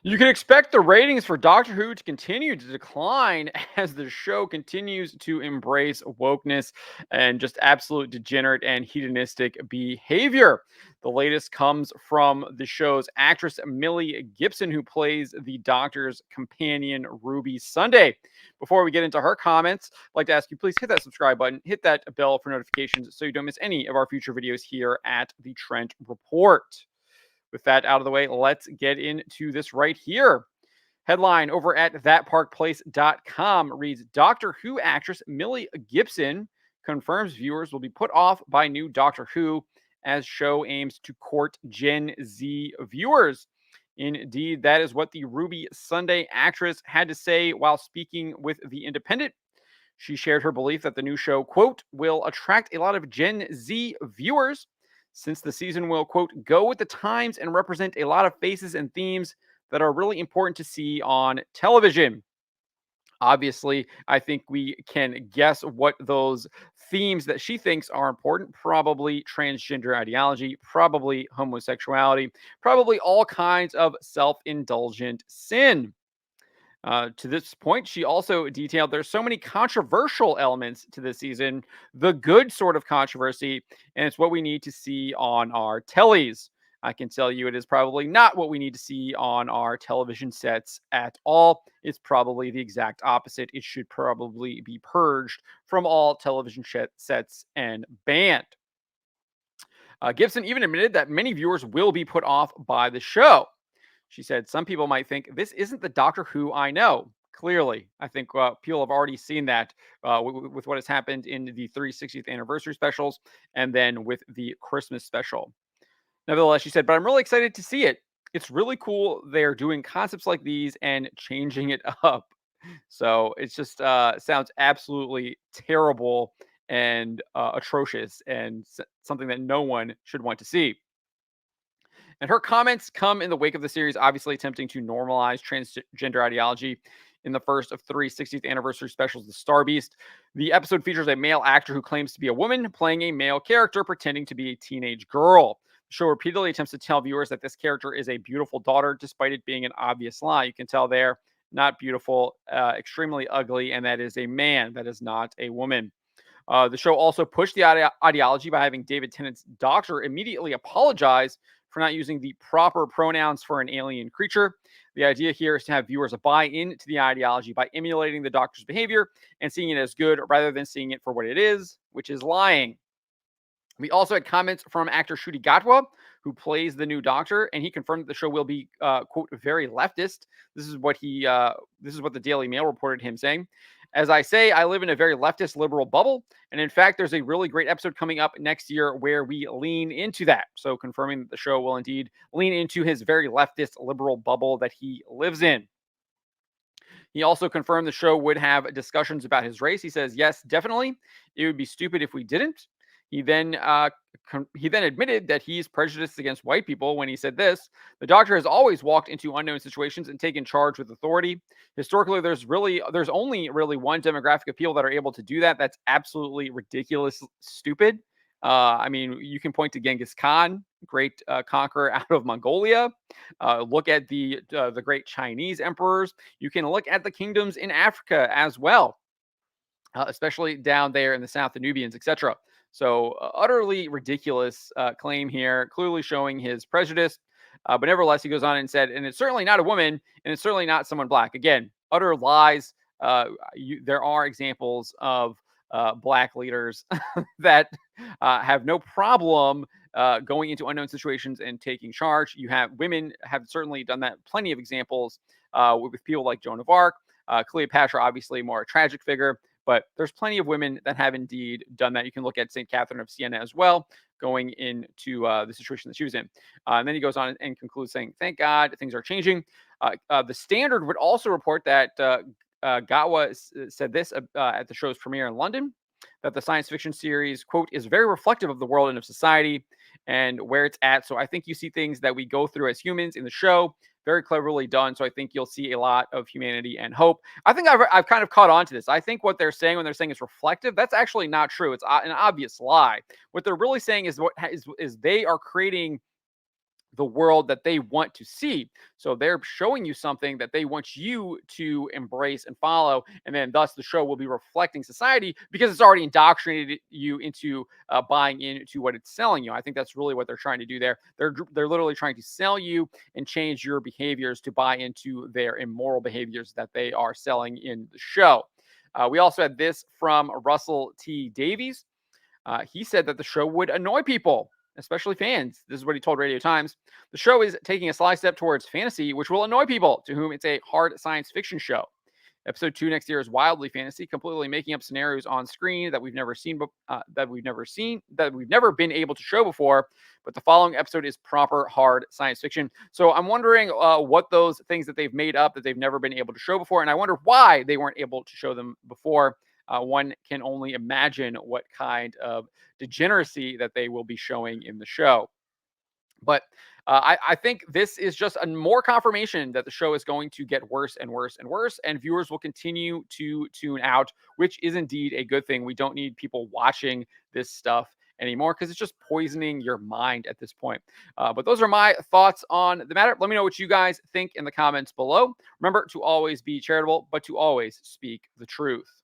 You can expect the ratings for Doctor Who to continue to decline as the show continues to embrace wokeness and just absolute degenerate and hedonistic behavior. The latest comes from the show's actress Millie Gibson, who plays the Doctor's companion Ruby Sunday. Before we get into her comments, I'd like to ask you please hit that subscribe button, hit that bell for notifications so you don't miss any of our future videos here at the Trent Report. With that out of the way, let's get into this right here. Headline over at thatparkplace.com reads Doctor Who actress Millie Gibson confirms viewers will be put off by new Doctor Who as show aims to court Gen Z viewers. Indeed, that is what the Ruby Sunday actress had to say while speaking with The Independent. She shared her belief that the new show, quote, will attract a lot of Gen Z viewers since the season will, quote, go with the times and represent a lot of faces and themes that are really important to see on television. Obviously, I think we can guess what those themes that she thinks are important. Probably transgender ideology, probably homosexuality, probably all kinds of self indulgent sin. To this point, she also detailed there's so many controversial elements to this season, the good sort of controversy, and it's what we need to see on our tellies. I can tell you it is probably not what we need to see on our television sets at all. It's probably the exact opposite. It should probably be purged from all television sets and banned. Gibson even admitted that many viewers will be put off by the show. She said, some people might think this isn't the Doctor Who I know. Clearly, I think people have already seen that with what has happened in the 360th anniversary specials and then with the Christmas special. Nevertheless, she said, but I'm really excited to see it. It's really cool. They're doing concepts like these and changing it up. So it's just sounds absolutely terrible and atrocious and something that no one should want to see. And her comments come in the wake of the series, obviously attempting to normalize transgender ideology in the first of 360th anniversary specials, The Star Beast. The episode features a male actor who claims to be a woman playing a male character pretending to be a teenage girl. The show repeatedly attempts to tell viewers that this character is a beautiful daughter, despite it being an obvious lie. You can tell there, not beautiful, extremely ugly, and that is a man, that is not a woman. The show also pushed the ideology by having David Tennant's doctor immediately apologize for not using the proper pronouns for an alien creature. The idea here is to have viewers buy into the ideology by emulating the doctor's behavior and seeing it as good rather than seeing it for what it is, which is lying. We also had comments from actor Ncuti Gatwa, who plays the new Doctor, and he confirmed that the show will be, quote, very leftist. This is what the Daily Mail reported him saying. As I say, I live in a very leftist liberal bubble, and in fact, there's a really great episode coming up next year where we lean into that. So confirming that the show will indeed lean into his very leftist liberal bubble that he lives in. He also confirmed the show would have discussions about his race. He says, yes, definitely. It would be stupid if we didn't. He then admitted that he's prejudiced against white people when he said this. The Doctor has always walked into unknown situations and taken charge with authority. Historically, there's only really one demographic of people that are able to do that. That's absolutely ridiculous, stupid. I mean, you can point to Genghis Khan, great conqueror out of Mongolia. Look at the great Chinese emperors. You can look at the kingdoms in Africa as well, especially down there in the south, the Nubians, etc. So utterly ridiculous claim here, clearly showing his prejudice. But nevertheless, he goes on and said, and it's certainly not a woman, and it's certainly not someone black. Again, utter lies. There are examples of black leaders that have no problem going into unknown situations and taking charge. You have women have certainly done that. Plenty of examples with people like Joan of Arc, Cleopatra, obviously more a tragic figure. But there's plenty of women that have indeed done that. You can look at St. Catherine of Siena as well, going into the situation that she was in. And then he goes on and concludes saying, thank God things are changing. The Standard would also report that Gatwa said this at the show's premiere in London, that the science fiction series, quote, is very reflective of the world and of society and where it's at. So I think you see things that we go through as humans in the show, very cleverly done. So I think you'll see a lot of humanity and hope. I think I've kind of caught on to this. I think what they're saying when they're saying it's reflective, that's actually not true. It's an obvious lie. What they're really saying is they are creating the world that they want to see. So they're showing you something that they want you to embrace and follow, and then thus the show will be reflecting society because it's already indoctrinated you into buying into what it's selling you. I think that's really what they're trying to do there. They're literally trying to sell you and change your behaviors to buy into their immoral behaviors that they are selling in the show. We also had this from Russell T. Davies. He said that the show would annoy people, especially fans. This is what he told Radio Times. The show is taking a sly step towards fantasy, which will annoy people to whom it's a hard science fiction show. Episode 2 next year is wildly fantasy, completely making up scenarios on screen that we've never seen, that we've never been able to show before. But the following episode is proper hard science fiction. So I'm wondering what those things that they've made up that they've never been able to show before, and I wonder why they weren't able to show them before. One can only imagine what kind of degeneracy that they will be showing in the show. But I think this is just a more confirmation that the show is going to get worse and worse and worse, and viewers will continue to tune out, which is indeed a good thing. We don't need people watching this stuff anymore because it's just poisoning your mind at this point. But those are my thoughts on the matter. Let me know what you guys think in the comments below. Remember to always be charitable, but to always speak the truth.